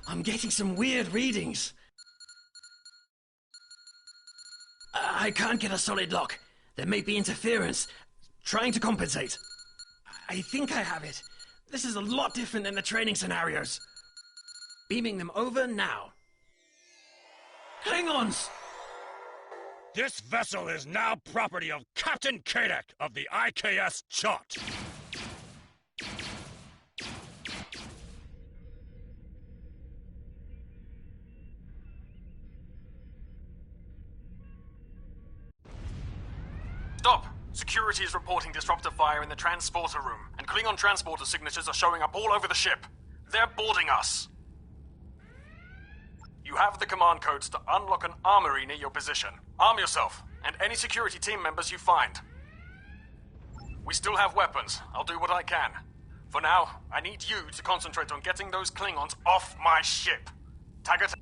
I'm getting some weird readings. I can't get a solid lock. There may be interference. Trying to compensate. I think I have it. This is a lot different than the training scenarios. Beaming them over now. Klingons! This vessel is now property of Captain Kadek of the IKS Chart. Stop! Security is reporting disruptor fire in the transporter room, and Klingon transporter signatures are showing up all over the ship. They're boarding us. You have the command codes to unlock an armory near your position. Arm yourself, and any security team members you find. We still have weapons. I'll do what I can. For now, I need you to concentrate on getting those Klingons off my ship. Taggart.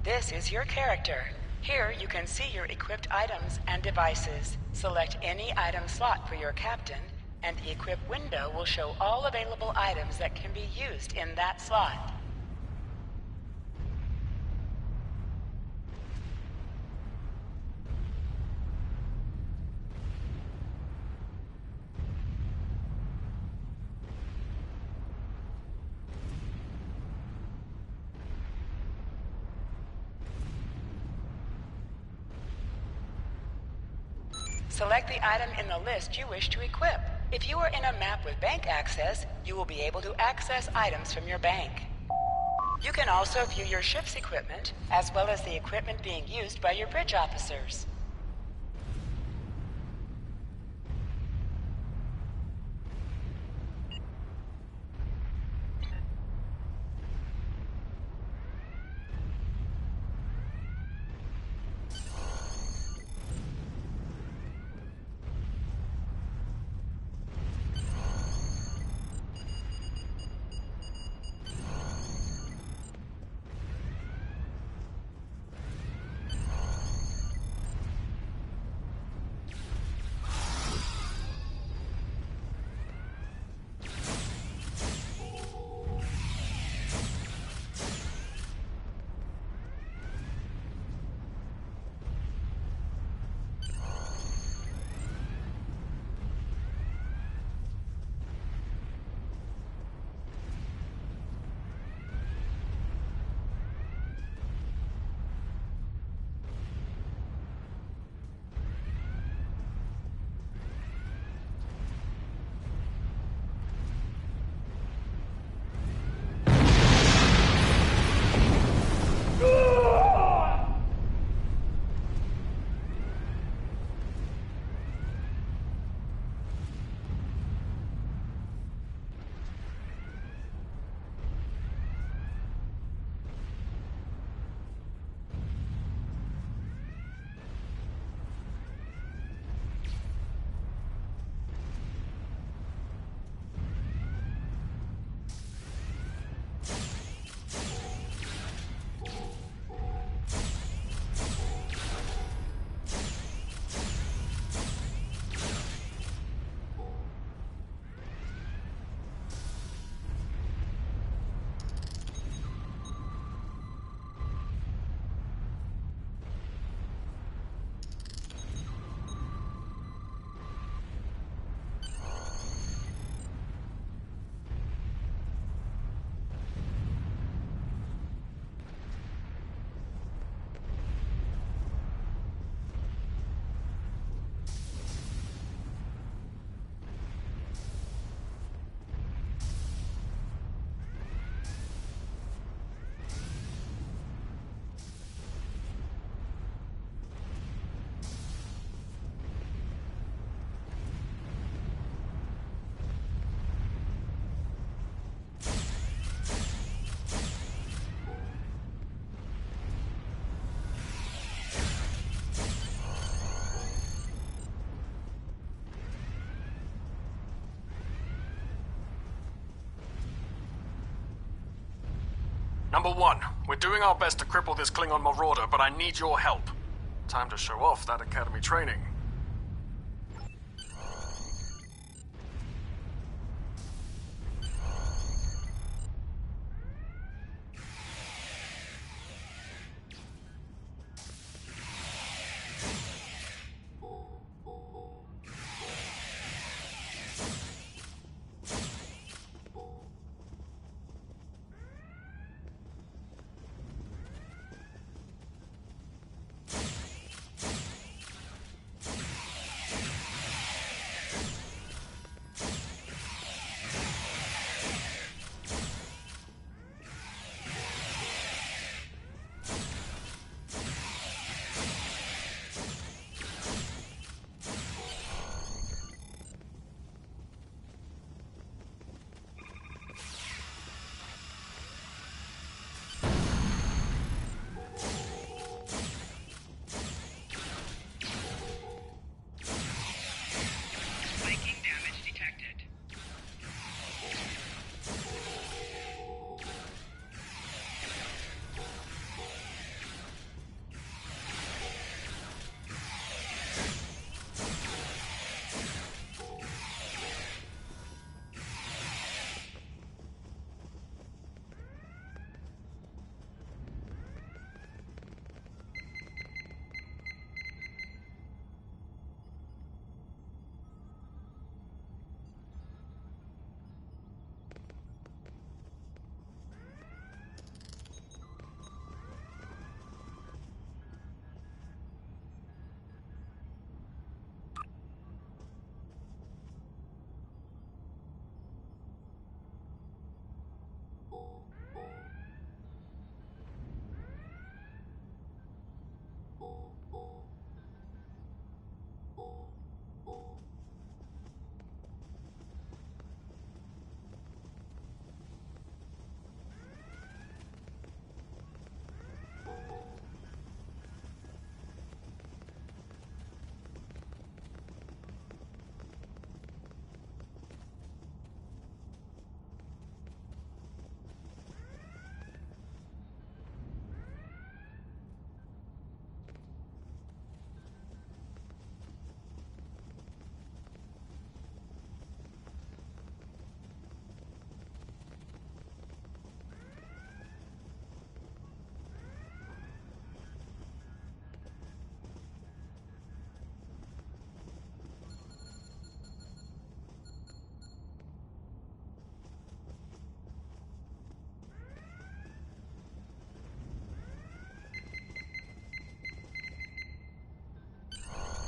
This is your character. Here you can see your equipped items and devices. Select any item slot for your captain, and the equip window will show all available items that can be used in that slot. Select the item in the list you wish to equip. If you are in a map with bank access, you will be able to access items from your bank. You can also view your ship's equipment, as well as the equipment being used by your bridge officers. Number 1, we're doing our best to cripple this Klingon marauder, but I need your help. Time to show off that academy training.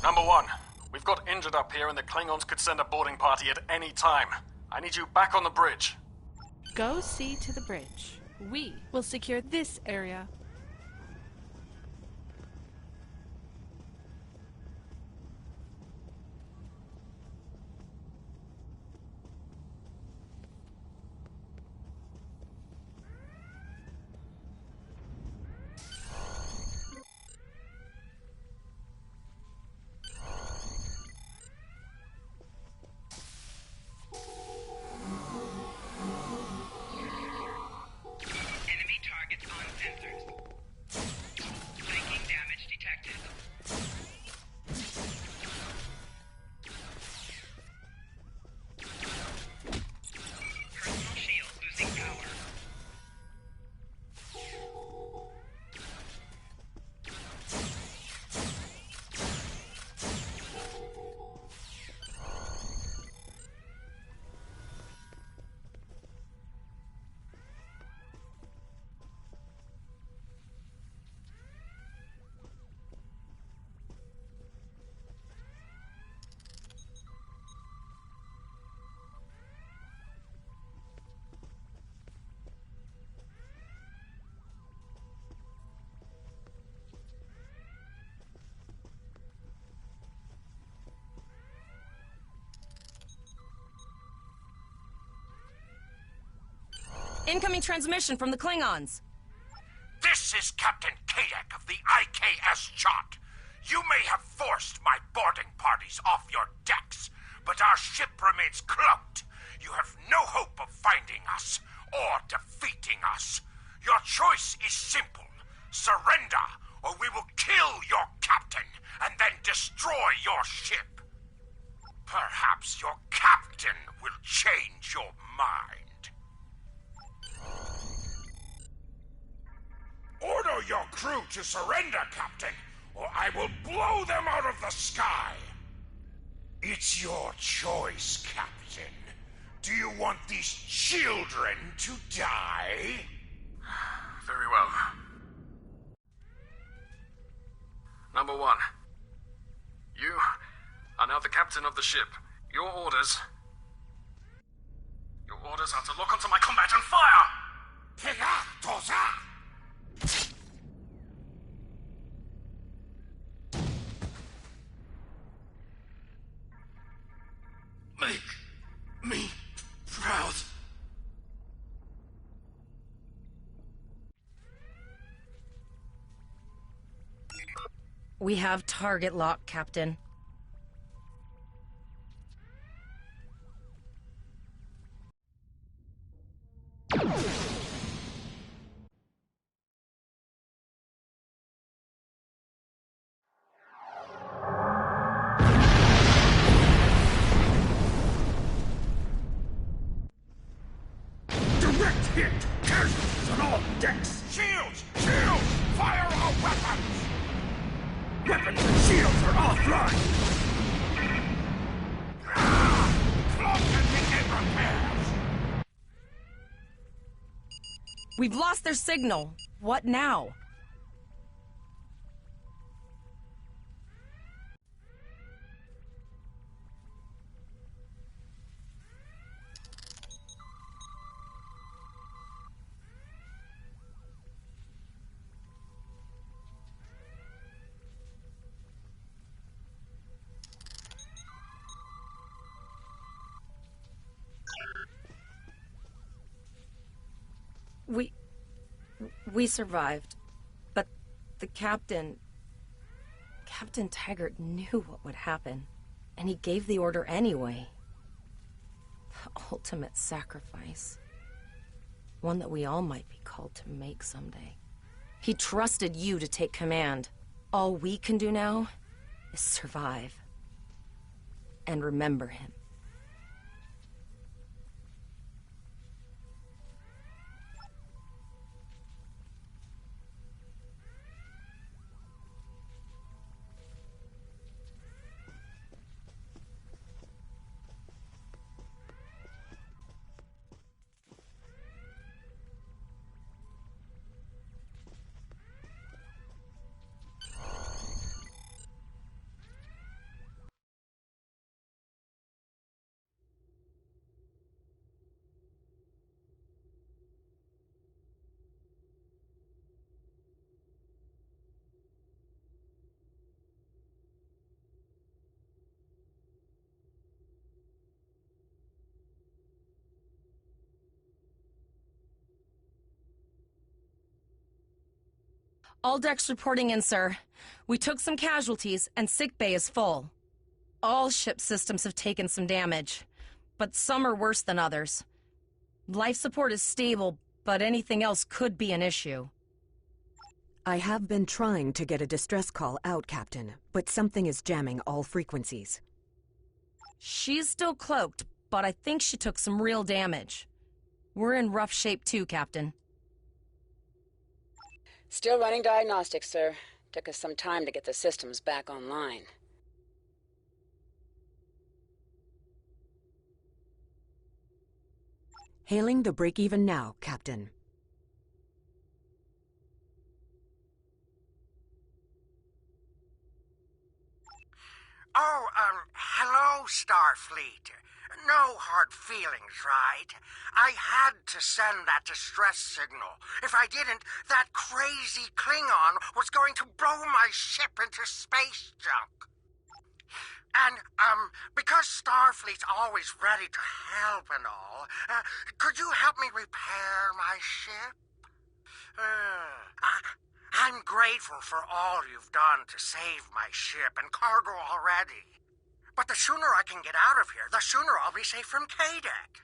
Number 1, we've got injured up here and the Klingons could send a boarding party at any time. I need you back on the bridge. Go see to the bridge. We will secure this area. Incoming transmission from the Klingons. This is Captain Kadek of the IKS Chart. You may have forced my boarding parties off your decks, but our ship remains cloaked. You have no hope of finding us or defeating us. Your choice perhaps your captain will change your mind. Order your crew to surrender, Captain, or I will blow them out of the sky. It's your choice, Captain. Do you want these children to die? Very well. Number 1. You are now the captain of the ship. Your orders are to lock onto my combat and fire! Make me proud. We have target lock, Captain. Direct hit! Casualties on all decks! Shields! Shields! Fire all weapons! Weapons and shields are offline! Cloak and begin repairs! We've lost their signal. What now? We survived, but the Captain Taggart knew what would happen, and he gave the order anyway. The ultimate sacrifice. One that we all might be called to make someday. He trusted you to take command. All we can do now is survive. And remember him. All decks reporting in, sir. We took some casualties, and sickbay is full. All ship systems have taken some damage, but some are worse than others. Life support is stable, but anything else could be an issue. I have been trying to get a distress call out, Captain, but something is jamming all frequencies. She's still cloaked, but I think she took some real damage. We're in rough shape too, Captain. Still running diagnostics, sir. Took us some time to get the systems back online. Hailing the break-even now, Captain. Oh, hello, Starfleet. No hard feelings, right? I had to send that distress signal. If I didn't, that crazy Klingon was going to blow my ship into space junk. And, because Starfleet's always ready to help and all, could you help me repair my ship? I'm grateful for all you've done to save my ship and cargo already. But the sooner I can get out of here, the sooner I'll be safe from K-Deck.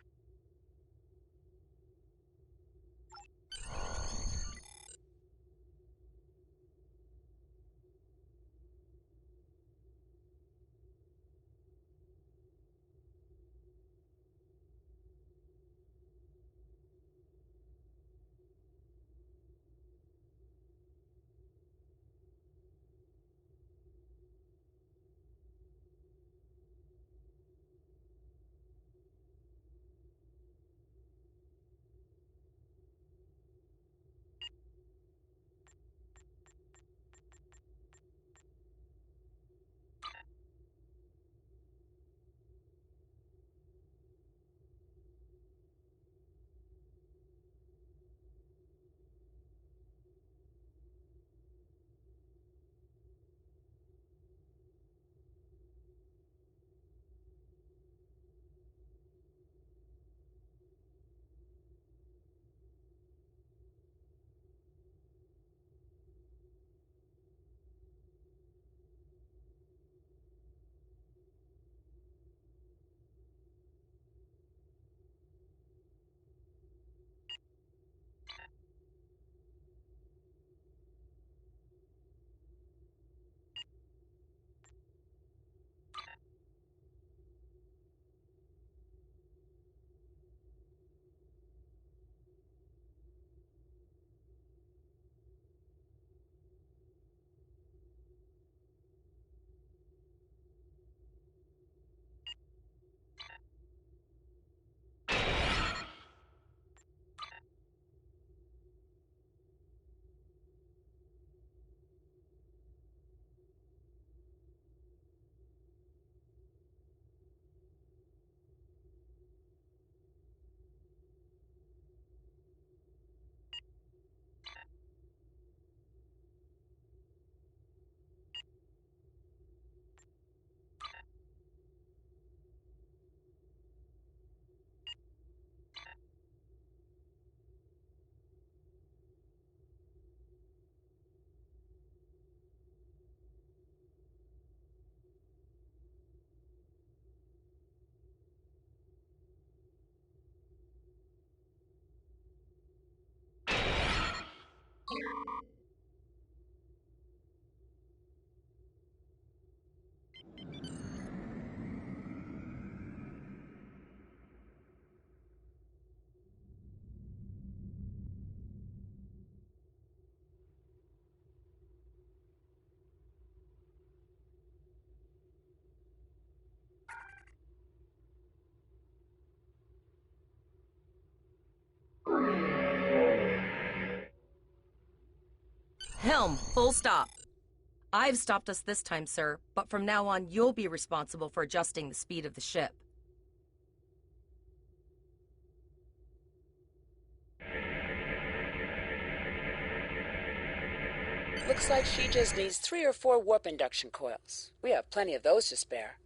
Helm, full stop. I've stopped us this time, sir, but from now on, you'll be responsible for adjusting the speed of the ship. Looks like she just needs 3 or 4 warp induction coils. We have plenty of those to spare.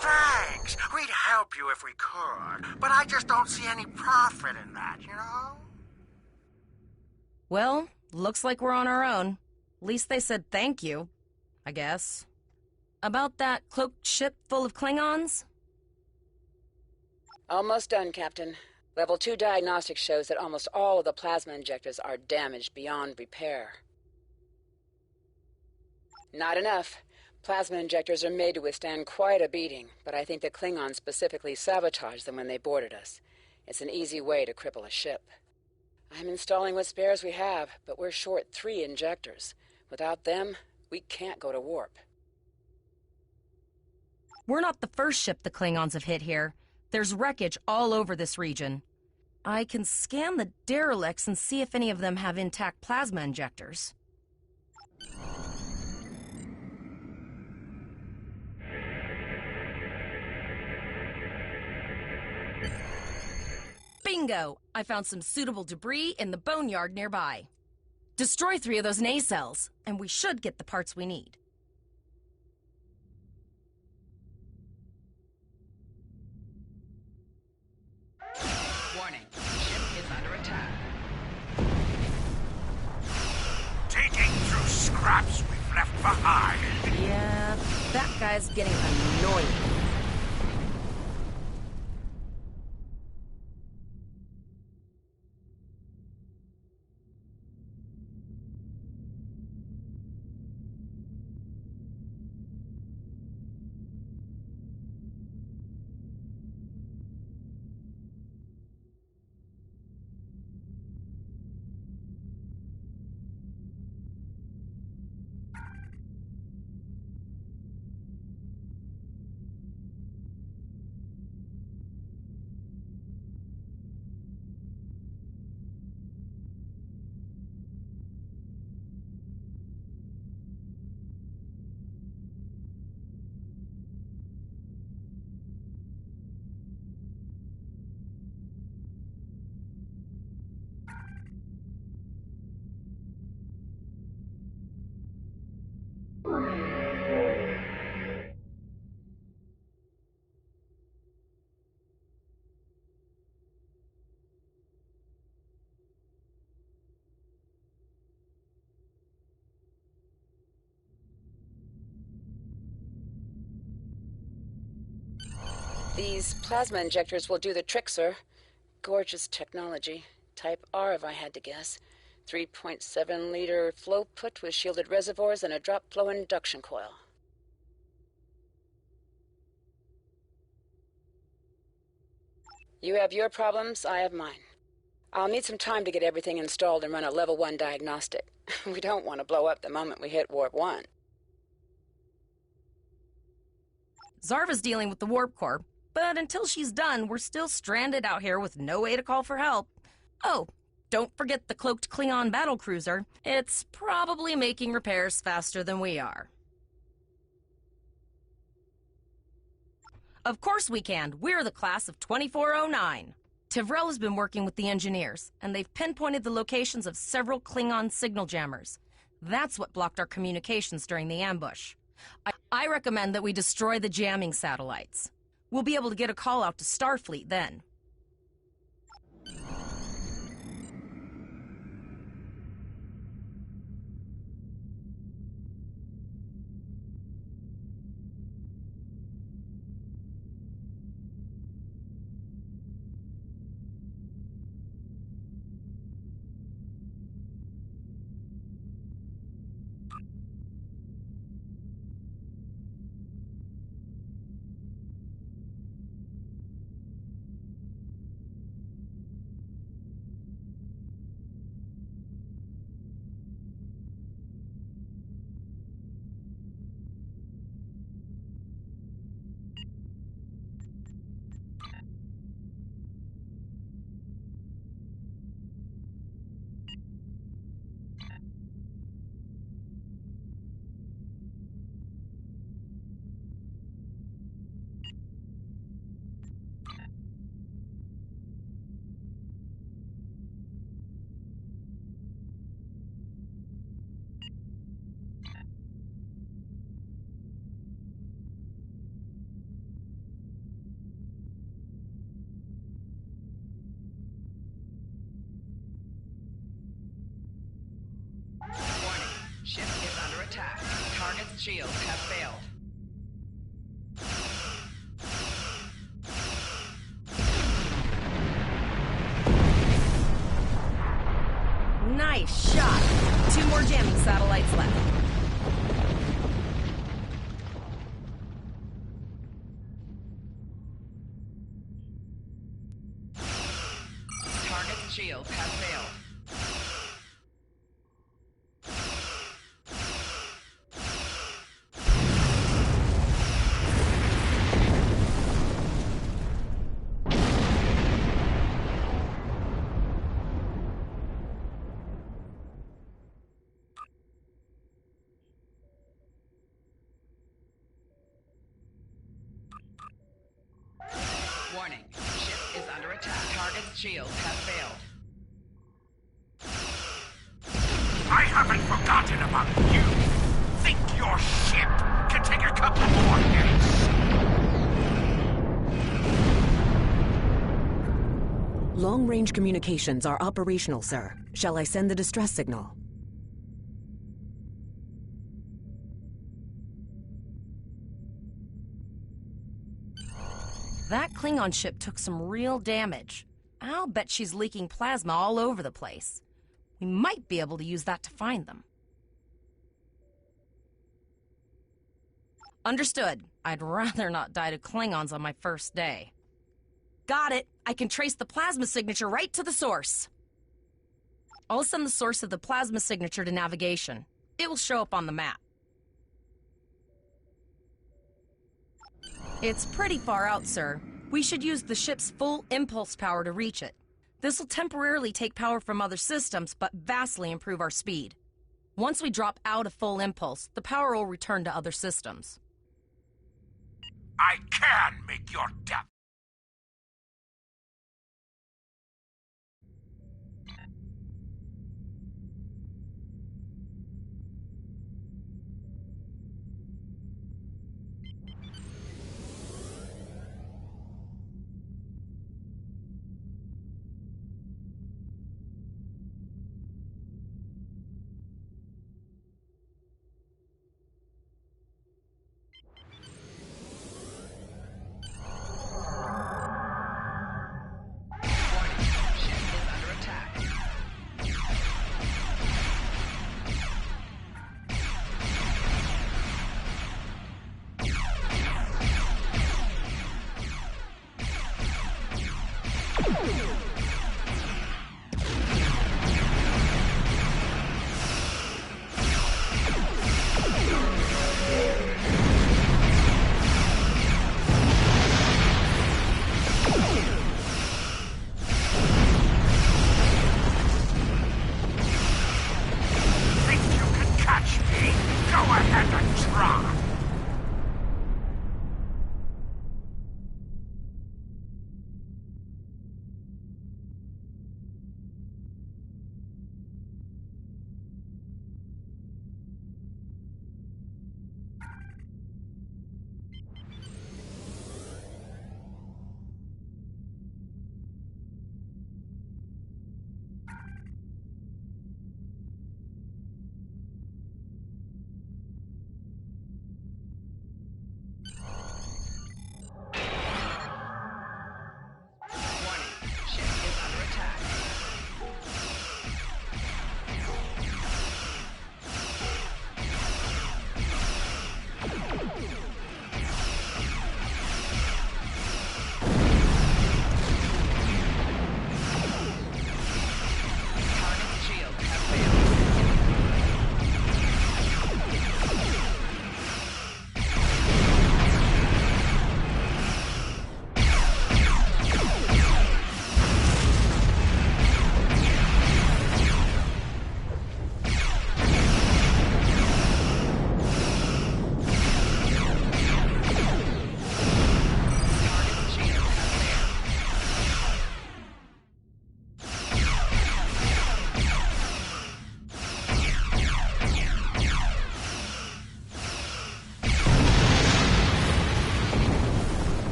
Thanks. We'd help you if we could, but I just don't see any profit in that, you know? Well, looks like we're on our own. At least they said thank you, I guess. About that cloaked ship full of Klingons? Almost done, Captain. Level 2 diagnostics shows that almost all of the plasma injectors are damaged beyond repair. Not enough. Plasma injectors are made to withstand quite a beating, but I think the Klingons specifically sabotaged them when they boarded us. It's an easy way to cripple a ship. I'm installing what spares we have, but we're short 3 injectors. Without them, we can't go to warp. We're not the first ship the Klingons have hit here. There's wreckage all over this region. I can scan the derelicts and see if any of them have intact plasma injectors. Bingo! I found some suitable debris in the boneyard nearby. Destroy 3 of those nacelles, and we should get the parts we need. Warning. Ship is under attack. Digging through scraps we've left behind. Yeah, that guy's getting annoying. These plasma injectors will do the trick, sir. Gorgeous technology. Type R, if I had to guess. 3.7-liter flow put with shielded reservoirs and a drop flow induction coil. You have your problems, I have mine. I'll need some time to get everything installed and run a level 1 diagnostic. We don't want to blow up the moment we hit warp 1. Zarva's dealing with the warp core, but until she's done, we're still stranded out here with no way to call for help. Oh, don't forget the cloaked Klingon battlecruiser. It's probably making repairs faster than we are. Of course we can. We're the class of 2409. Tivrel has been working with the engineers, and they've pinpointed the locations of several Klingon signal jammers. That's what blocked our communications during the ambush. I recommend that we destroy the jamming satellites. We'll be able to get a call out to Starfleet then. attack. Target's shields have failed. Nice shot. 2 more jamming satellites left. Target's shields have failed. Warning, ship is under attack. Target's shields have failed. I haven't forgotten about you. Think your ship can take a couple more hits? Long-range communications are operational, sir. Shall I send the distress signal? That Klingon ship took some real damage. I'll bet she's leaking plasma all over the place. We might be able to use that to find them. Understood. I'd rather not die to Klingons on my first day. Got it. I can trace the plasma signature right to the source. I'll send the source of the plasma signature to navigation. It will show up on the map. It's pretty far out, sir. We should use the ship's full impulse power to reach it. This will temporarily take power from other systems, but vastly improve our speed. Once we drop out of full impulse, the power will return to other systems. I can make your death.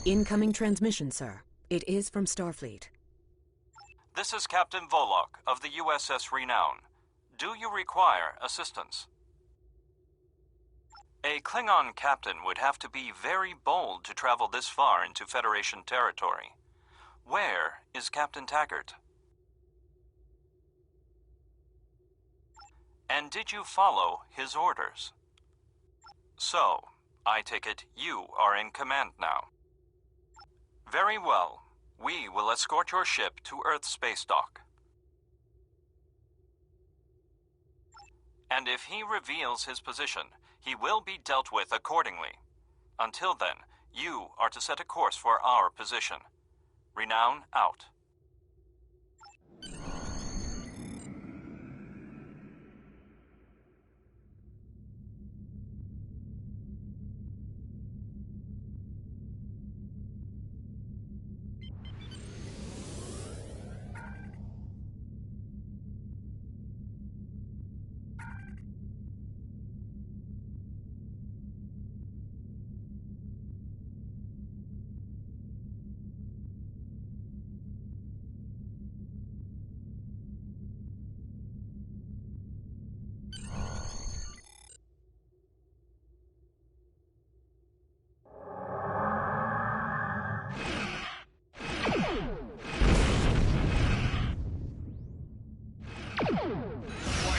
Incoming transmission, sir. It is from Starfleet. This is Captain Volok of the USS Renown. Do you require assistance? A Klingon captain would have to be very bold to travel this far into Federation territory. Where is Captain Taggart? And did you follow his orders? So, I take it you are in command now. Very well. We will escort your ship to Earth Space Dock. And if he reveals his position, he will be dealt with accordingly. Until then, you are to set a course for our position. Renown out.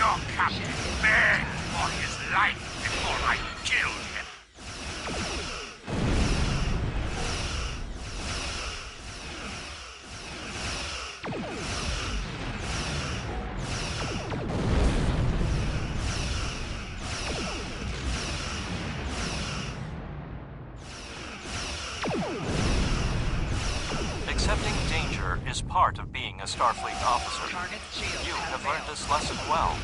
Your captain begged for his life before I killed him. Accepting danger is part of being a Starfleet officer. You have learned this lesson well.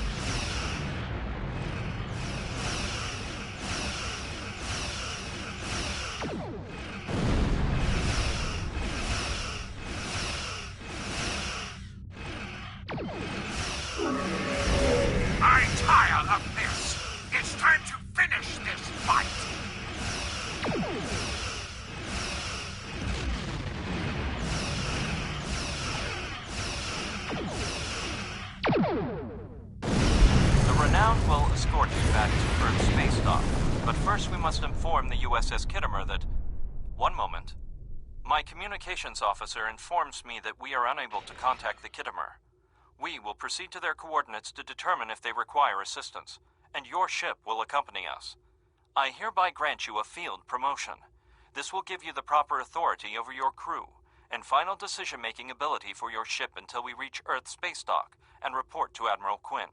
I'm tired of this. It's time to finish this fight. The Renown will escort you back to Earth Space Dock, but first we must inform the USS Kittimer that... One moment. My communications officer informs me that we are unable to contact the Kittimer. We will proceed to their coordinates to determine if they require assistance, and your ship will accompany us. I hereby grant you a field promotion. This will give you the proper authority over your crew, and final decision-making ability for your ship until we reach Earth Space Dock and report to Admiral Quinn.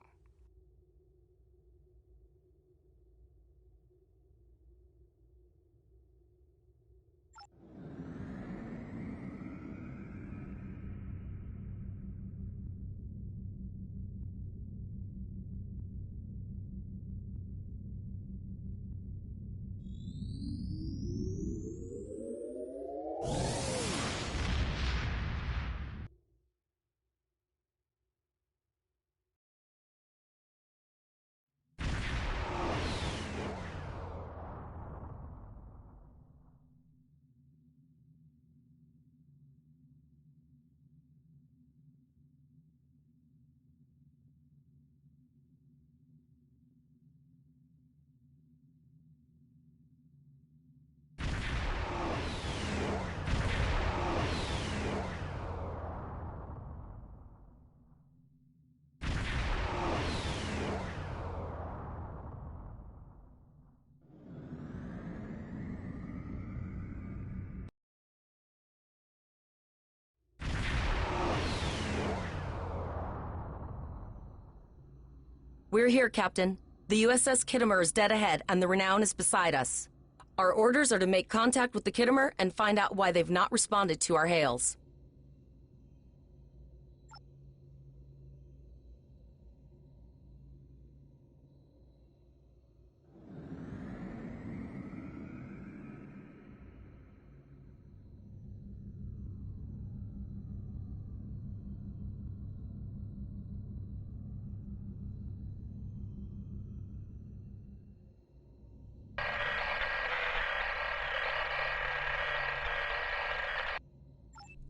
We're here, Captain. The USS Kittimer is dead ahead, and the Renown is beside us. Our orders are to make contact with the Kittimer and find out why they've not responded to our hails.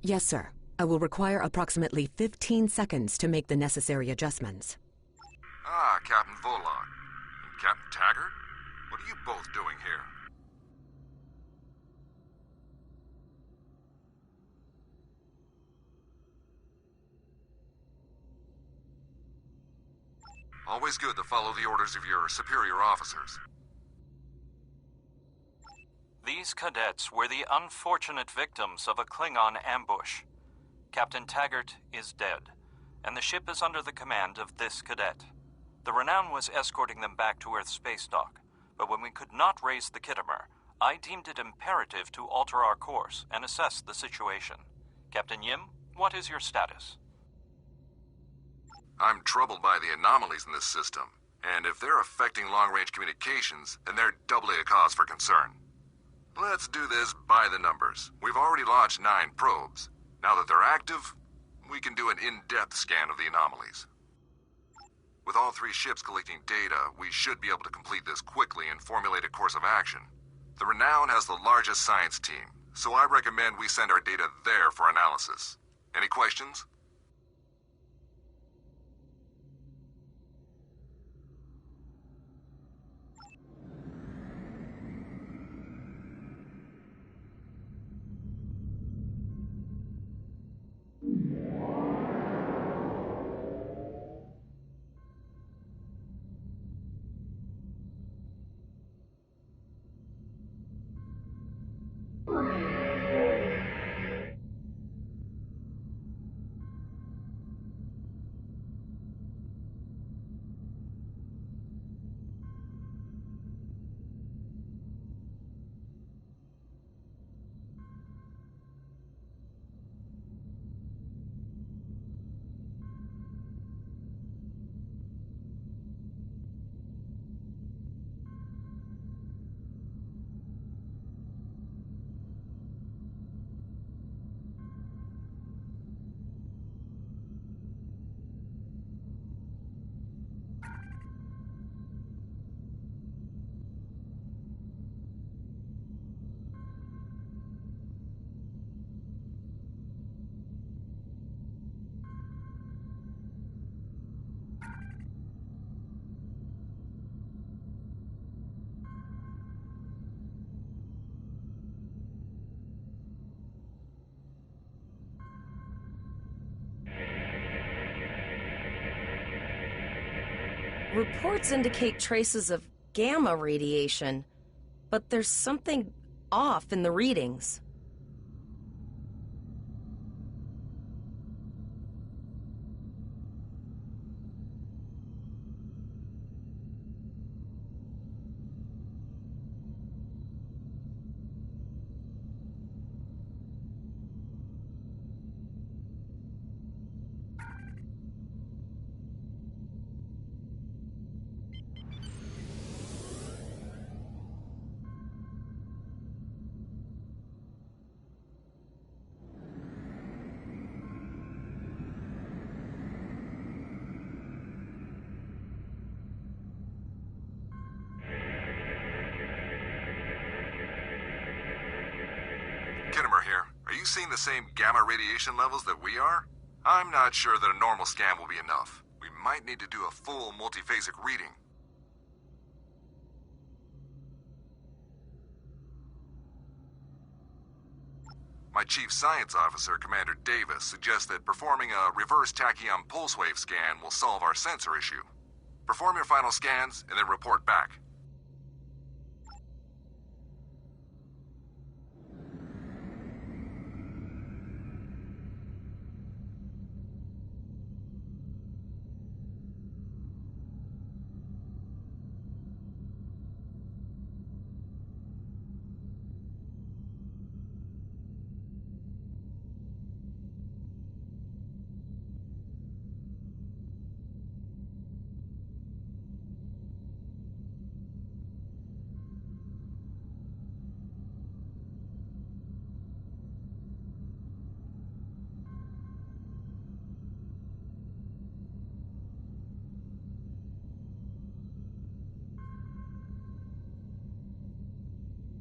Yes, sir. I will require approximately 15 seconds to make the necessary adjustments. Ah, Captain Volog. And Captain Taggart? What are you both doing here? Always good to follow the orders of your superior officers. These cadets were the unfortunate victims of a Klingon ambush. Captain Taggart is dead, and the ship is under the command of this cadet. The Renown was escorting them back to Earth's space dock, but when we could not raise the Kittimer, I deemed it imperative to alter our course and assess the situation. Captain Yim, what is your status? I'm troubled by the anomalies in this system, and if they're affecting long-range communications, then they're doubly a cause for concern. Let's do this by the numbers. We've already launched 9 probes. Now that they're active, we can do an in-depth scan of the anomalies. With all 3 ships collecting data, we should be able to complete this quickly and formulate a course of action. The Renown has the largest science team, so I recommend we send our data there for analysis. Any questions? Reports indicate traces of gamma radiation, but there's something off in the readings. Kittimer here. Are you seeing the same gamma radiation levels that we are? I'm not sure that a normal scan will be enough. We might need to do a full multiphasic reading. My Chief Science Officer, Commander Davis, suggests that performing a reverse tachyon pulse wave scan will solve our sensor issue. Perform your final scans and then report back.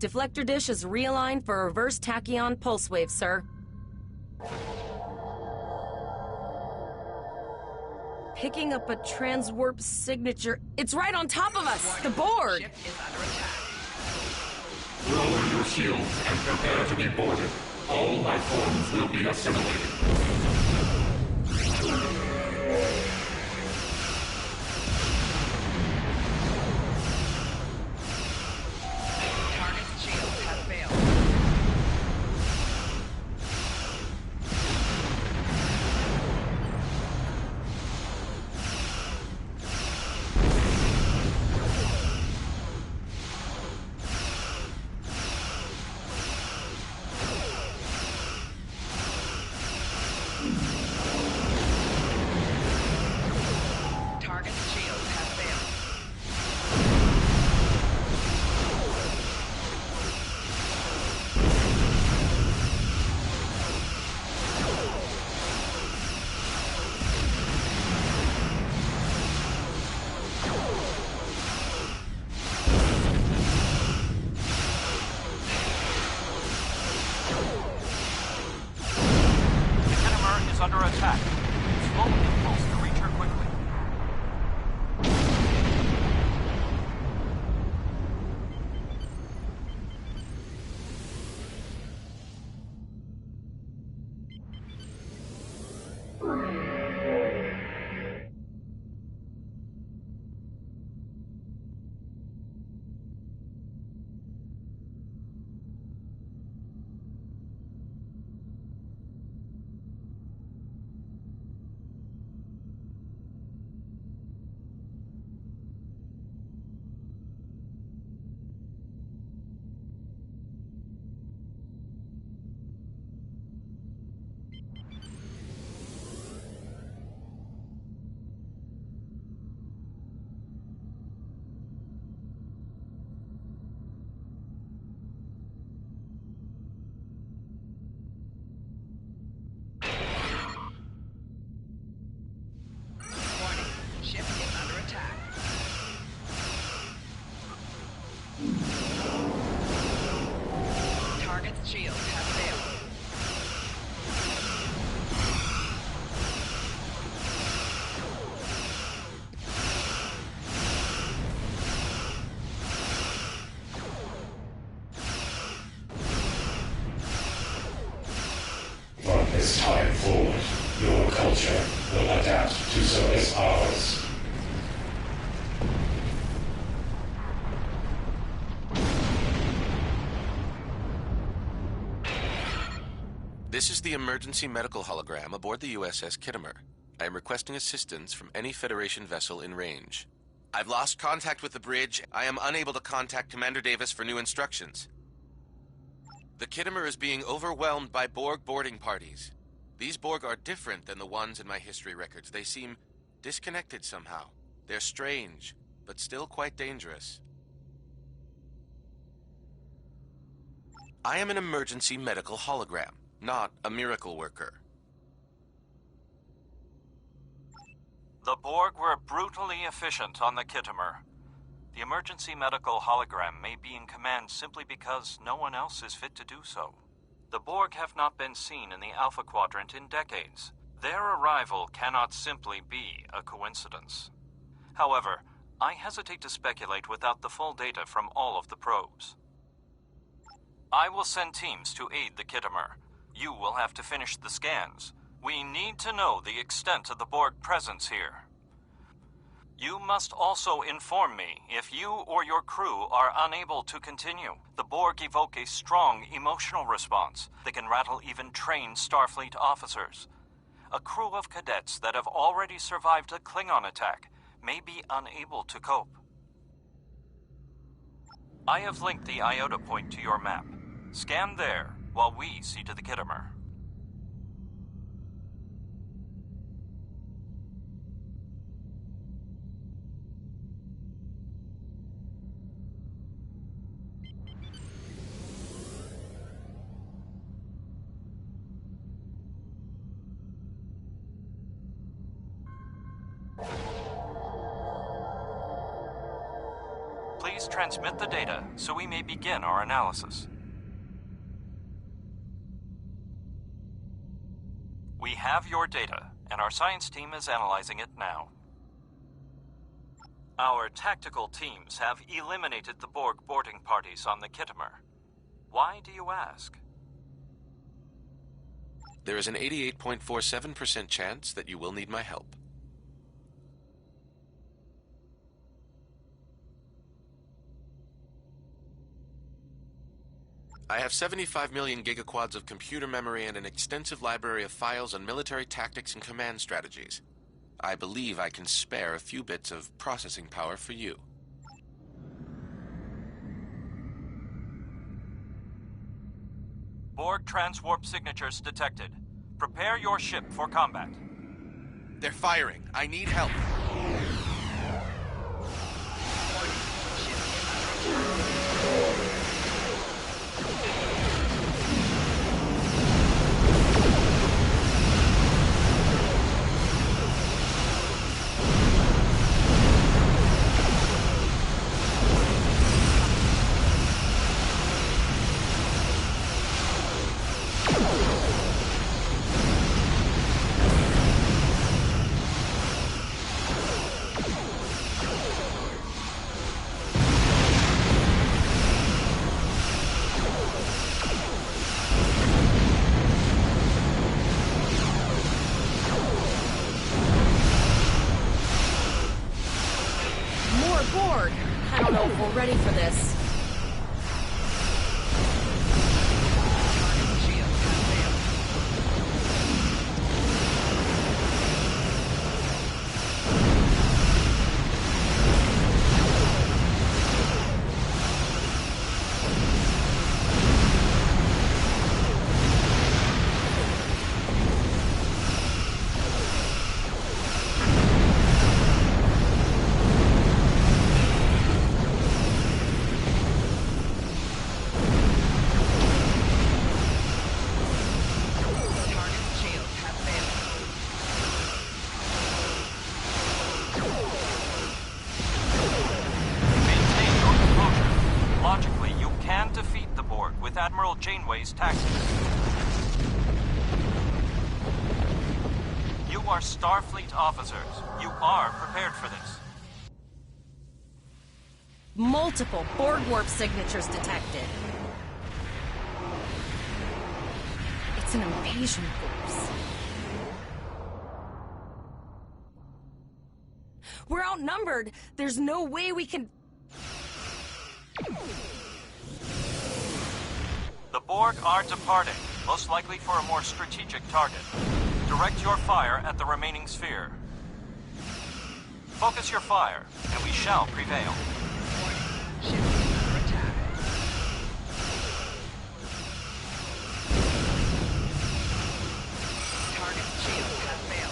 Deflector dish is realigned for a reverse tachyon pulse wave, sir. picking up a transwarp signature. It's right on top of us! The Borg! Ship is under attack. Lower your shields and prepare to be boarded. All life forms will be assimilated. Target's shields have failed. Target's shields have failed. The Kittimer is under attack. Slow impulse to reach her quickly. Warning. Ship is under attack. Target's shields have failed. From this time forward, your culture will adapt to service ours. This is the emergency medical hologram aboard the USS Kittimer. I am requesting assistance from any Federation vessel in range. I've lost contact with the bridge. I am unable to contact Commander Davis for new instructions. The Kittimer is being overwhelmed by Borg boarding parties. These Borg are different than the ones in my history records. They seem disconnected somehow. They're strange, but still quite dangerous. I am an emergency medical hologram, not a miracle worker. The Borg were brutally efficient on the Kittimer. The emergency medical hologram may be in command simply because no one else is fit to do so. The Borg have not been seen in the Alpha Quadrant in decades. Their arrival cannot simply be a coincidence. However, I hesitate to speculate without the full data from all of the probes. I will send teams to aid the Kittimer. You will have to finish the scans. We need to know the extent of the Borg presence here. You must also inform me if you or your crew are unable to continue. The Borg evoke a strong emotional response that can rattle even trained Starfleet officers. A crew of cadets that have already survived a Klingon attack may be unable to cope. I have linked the Iota point to your map. Scan there while we see to the Kittimer. Please transmit the data so we may begin our analysis. We have your data. and our science team is analyzing it now. Our tactical teams have eliminated the Borg boarding parties on the Kittimer. Why do you ask? There is an 88.47% chance that you will need my help. I have 75 million gigaquads of computer memory and an extensive library of files on military tactics and command strategies. I believe I can spare a few bits of processing power for you. Borg transwarp signatures detected. Prepare your ship for combat. They're firing. I need help. Borg! I don't know if we're ready for this. Janeway's tactics. You are Starfleet officers. You are prepared for this. Multiple Borg warp signatures detected. It's an invasion force. We're outnumbered. There's no way we can... The Borg are departing, most likely for a more strategic target. Direct your fire at the remaining sphere. Focus your fire, and we shall prevail. Ship under attack. Target shields have failed.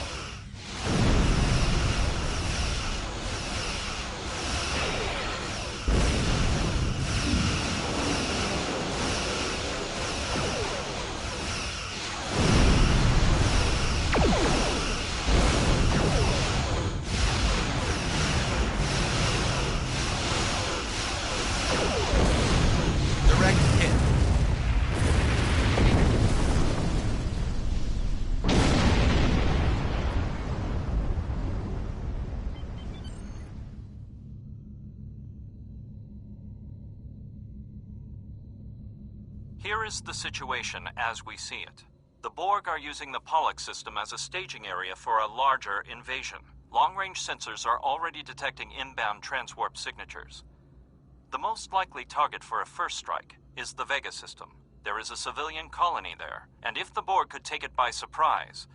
Here is the situation as we see it. The Borg are using the Pollux system as a staging area for a larger invasion. Long-range sensors are already detecting inbound transwarp signatures. The most likely target for a first strike is the Vega system. There is a civilian colony there, and if the Borg could take it by surprise,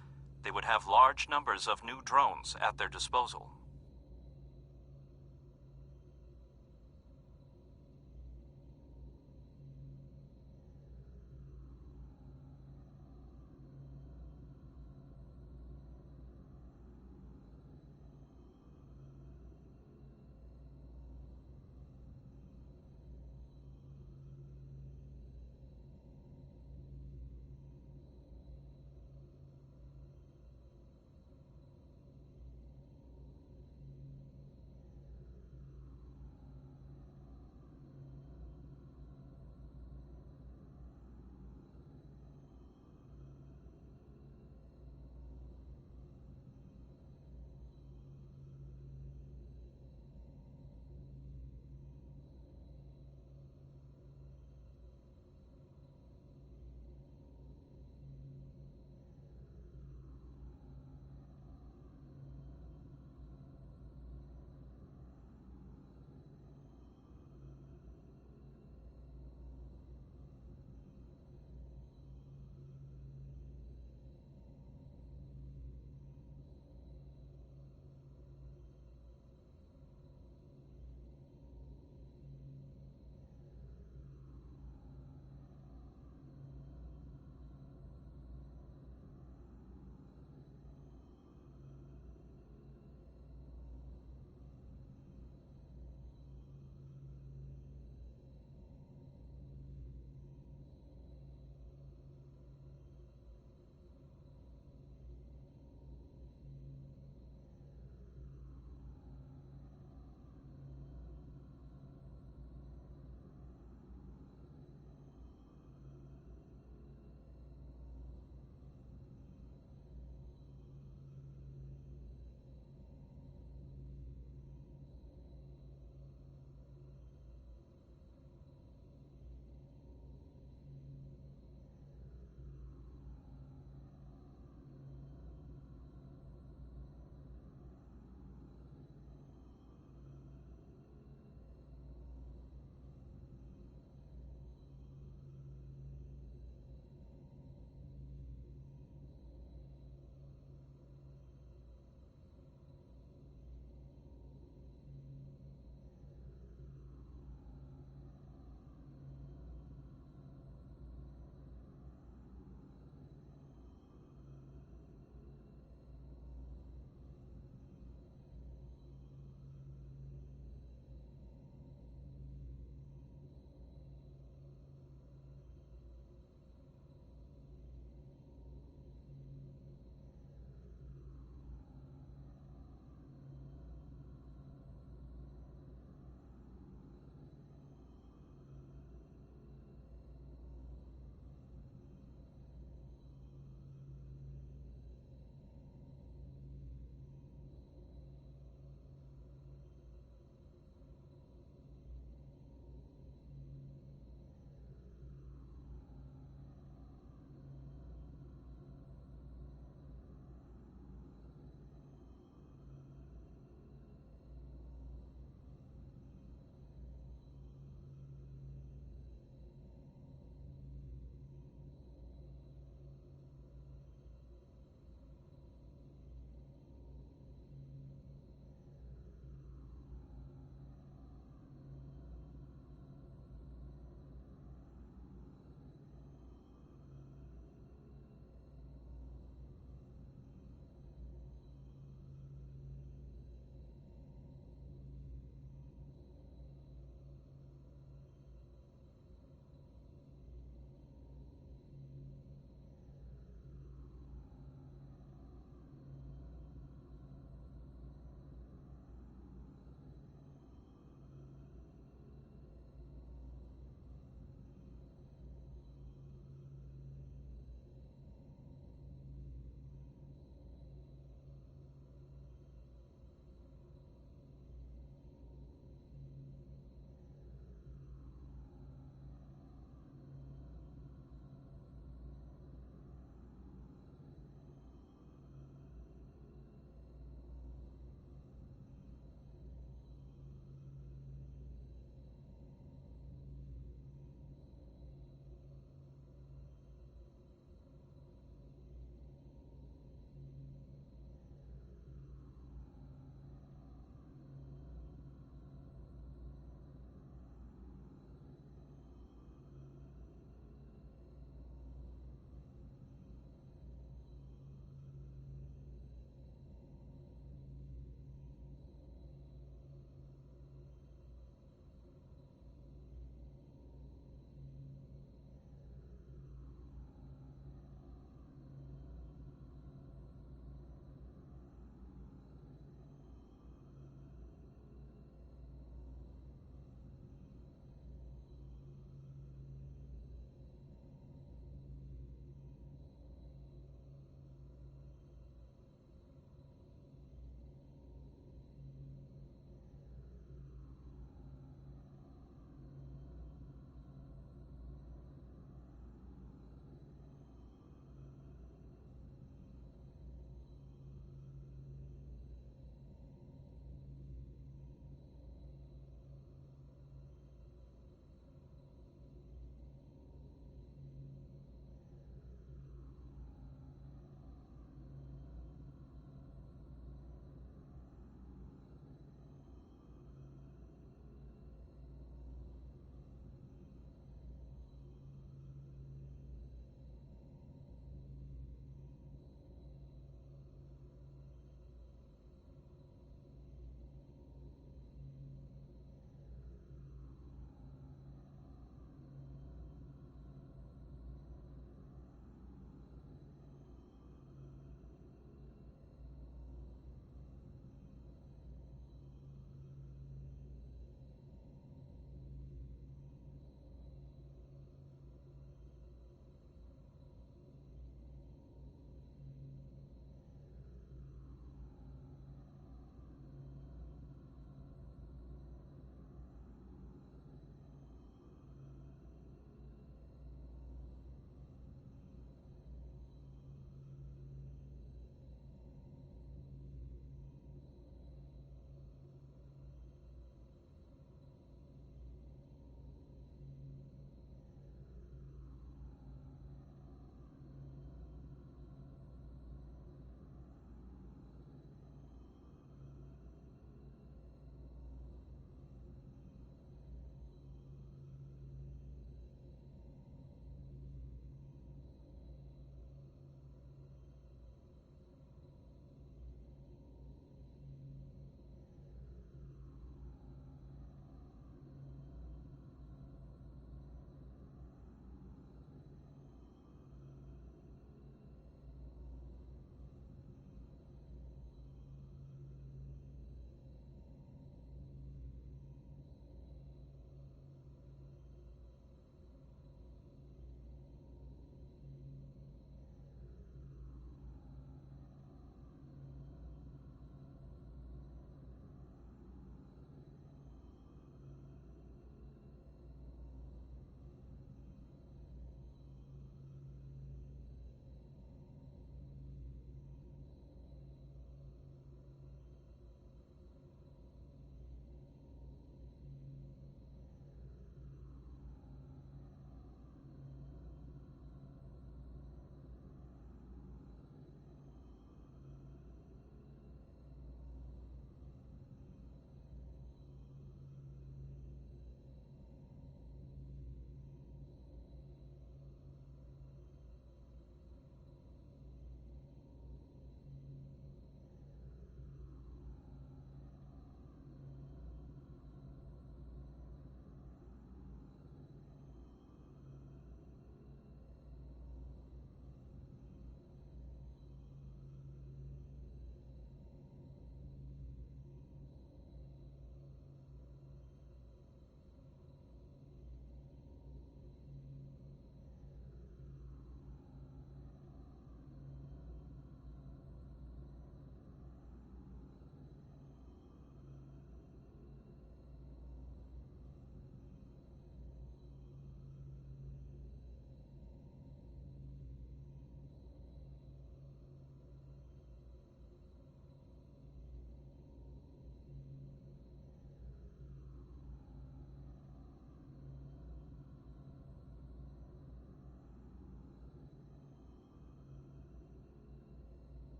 they would have large numbers of new drones at their disposal.